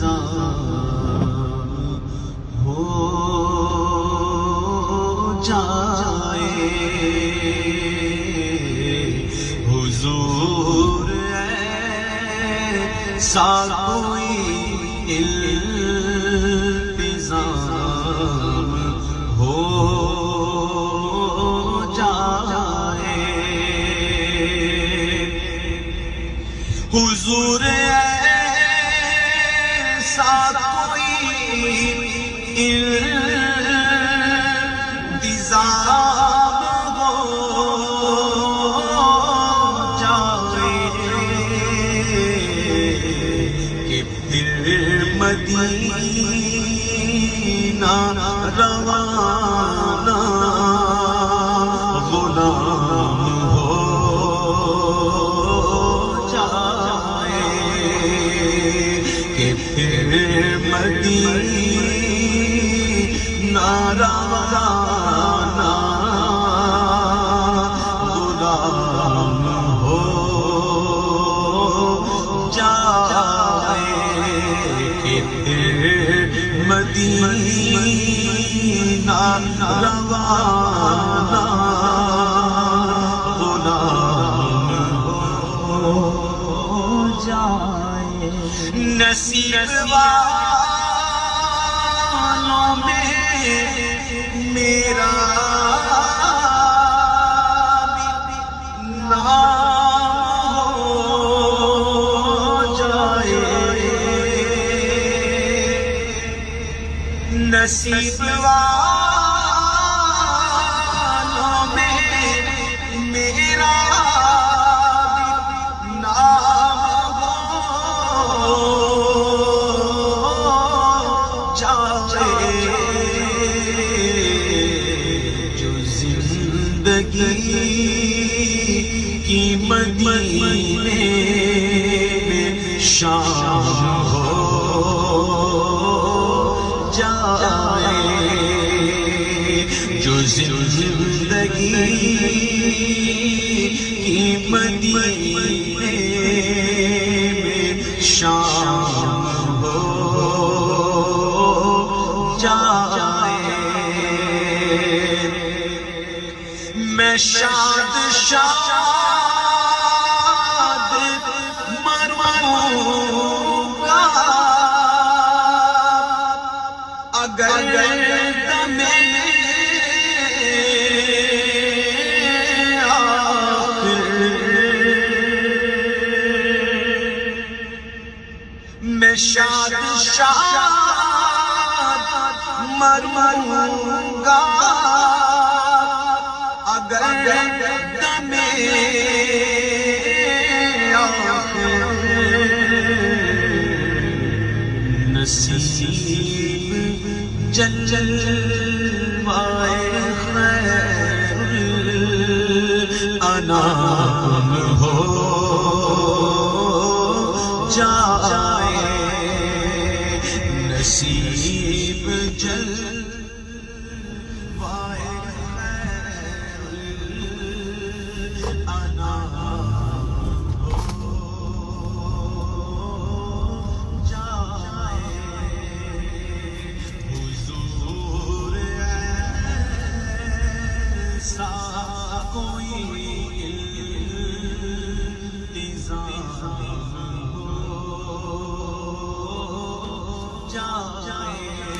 انتظام ہو جائے حضور ایسا کوئی انتظام ہو جائے حضور ایسا کوئی انتظام ہو جائے کہ پھر مدینہ روانہ غلام ہو جائے کہ پھر مدینہ روانہ غلام ہو جائے کہ پھر مدینہ روانہ غلام ہو جائے نصیب والوں میں میرا نام ہو جائے نصیب والوں میں میرا نام ہو جائے جو زندگی کی مدینے میں شام ہو جائے جو زندگی کی مدینے میں شام ہو جائے میں شاد شاد مروں گا اگر دم آخر میں شاد شاد مروں گا اگر دم آخر نصیب جلوائے خیر الانام ہو جائے نصیب جلوائے خیر الانام ہو جائے حضور ایسا کوئی انتظام ہو جائے